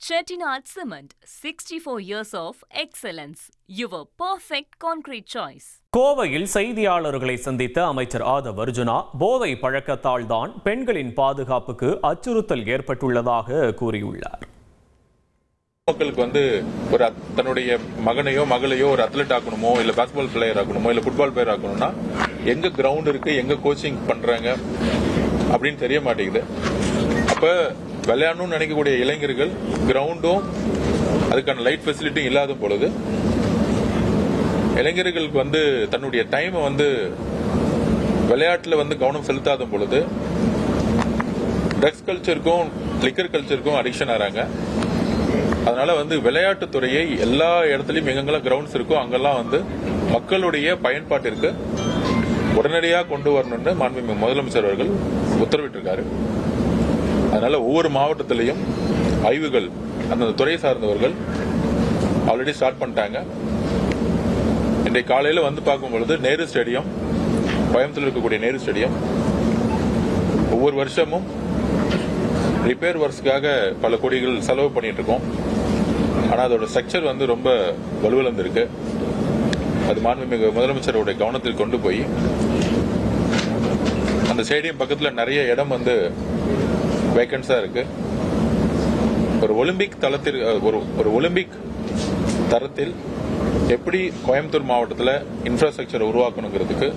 Chettinad Cement, 64 years of excellence. Your perfect concrete choice. கோவையில் செய்தியாளர்களை சந்தித்த அமைச்சர் ஆதவ் அர்ஜுனா போதை பழக்கத்தால் தான் பெண்களின் பாதுகாப்புக்கு அச்சுறுத்தல் ஏற்பட்டுள்ளதாக கூறியுள்ளார். மக்களுக்கு ஒரு தன்னுடைய மகனையோ மகளையோ ஒரு அத்லெட் ஆக்கணுமோ இல்ல பாஸ்கெட்பால் பிளேயர் ஆக்கணுமோ இல்ல ஃபுட்பால் பிளேயர் ஆக்கணும்னா எங்க கிரவுண்ட் இருக்கு எங்க கோச்சிங் பண்றாங்க அப்படின்னு தெரிய மாட்டேங்குது. அப்ப விளையாடணும்னு நினைக்கக்கூடிய இளைஞர்கள் கிரவுண்டும் அதுக்கான லைட் ஃபெசிலிட்டியும் இல்லாத பொழுது இளைஞர்களுக்கு தன்னுடைய டைமை விளையாட்டுல கவனம் செலுத்தாத பொழுது ட்ரக்ஸ் கல்ச்சருக்கும் லிக்கர் கல்ச்சருக்கும் அடிக்ஷன் ஆறாங்க. அதனால விளையாட்டுத்துறையை எல்லா இடத்துலயும் எங்கெங்கெல்லாம் கிரவுண்ட்ஸ் இருக்கோ அங்கெல்லாம் மக்களுடைய பயன்பாட்டிற்கு உடனடியாக கொண்டு வரணும்னு மாண்புமிகு முதலமைச்சர் அவர்கள் உத்தரவிட்டிருக்காரு. அதனால ஒவ்வொரு மாவட்டத்திலையும் ஆய்வுகள் அந்த துறையை சார்ந்தவர்கள் ஆல்ரெடி ஸ்டார்ட் பண்ணிட்டாங்க. இன்றைய காலையில பார்க்கும் பொழுது நேரு ஸ்டேடியம், கோயம்புத்தூர் இருக்கக்கூடிய நேரு ஸ்டேடியம் ஒவ்வொரு வருஷமும் ரிப்பேர் ஒர்க்ஸ்க்காக பல கோடிகள் செலவு பண்ணிட்டு இருக்கோம். ஆனா அதோட ஸ்ட்ரக்சர் ரொம்ப வலுவிழந்து இருக்கு. அது மாண்புமிகு முதலமைச்சருடைய கவனத்தில் கொண்டு போய் அந்த ஸ்டேடியம் பக்கத்துல நிறைய இடம் வேகன்ஸா இருக்கு. ஒரு ஒலிம்பிக் தளத்தில் ஒரு ஒலிம்பிக் தரத்தில் எப்படி கோயம்புத்தூர் மாவட்டத்தில் இன்ஃப்ராஸ்ட்ரக்சர் உருவாக்கணுங்கிறதுக்கு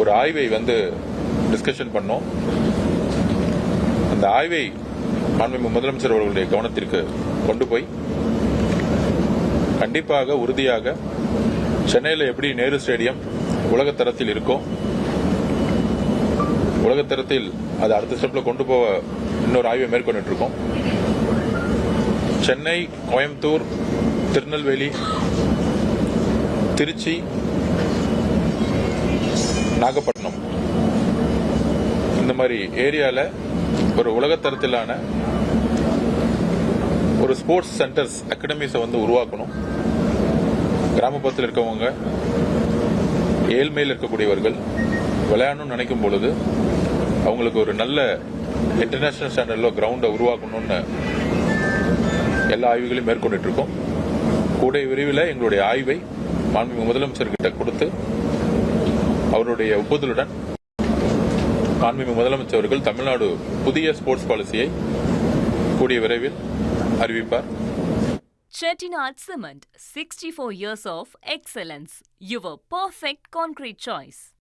ஒரு ஆய்வை டிஸ்கஷன் பண்ணோம். அந்த ஆய்வை மாண்புமிகு முதலமைச்சர் அவர்களுடைய கவனத்திற்கு கொண்டு போய் கண்டிப்பாக உறுதியாக சென்னையில் எப்படி நேரு ஸ்டேடியம் உலகத்தரத்தில் இருக்கோ உலகத்தரத்தில் அது அடுத்த ஸ்டெப்ல கொண்டு போக இன்னொரு ஆய்வை மேற்கொண்டு இருக்கோம். சென்னை, கோயம்புத்தூர், திருநெல்வேலி, திருச்சி, நாகப்பட்டினம் இந்த மாதிரி ஏரியால ஒரு உலகத்தரத்திலான ஒரு ஸ்போர்ட்ஸ் சென்டர்ஸ் அகாடமிஸை உருவாக்கணும். கிராமப்புறத்தில் இருக்கவங்க, ஏழ்மையில் இருக்கக்கூடியவர்கள் விளையாடணும்னு நினைக்கும் பொழுது அவங்களுக்கு ஒரு நல்ல இன்டர்நேஷனல் ஸ்டாண்டர்ட்ல கிரவுண்டை உருவாக்கணும்னு எல்லா ஆய்வுகளையும் மேற்கொண்டு இருக்கோம். கூடிய விரைவில் எங்களுடைய ஆய்வை மாண்புமிகு முதலமைச்சர்கிட்ட கொடுத்து அவருடைய ஒப்புதலுடன் மாண்புமிகு முதலமைச்சர் அவர்கள் தமிழ்நாடு புதிய ஸ்போர்ட்ஸ் பாலிசியை கூடிய விரைவில் அறிவிப்பார். Chettinad Cement, 64 years of excellence. Your perfect concrete choice.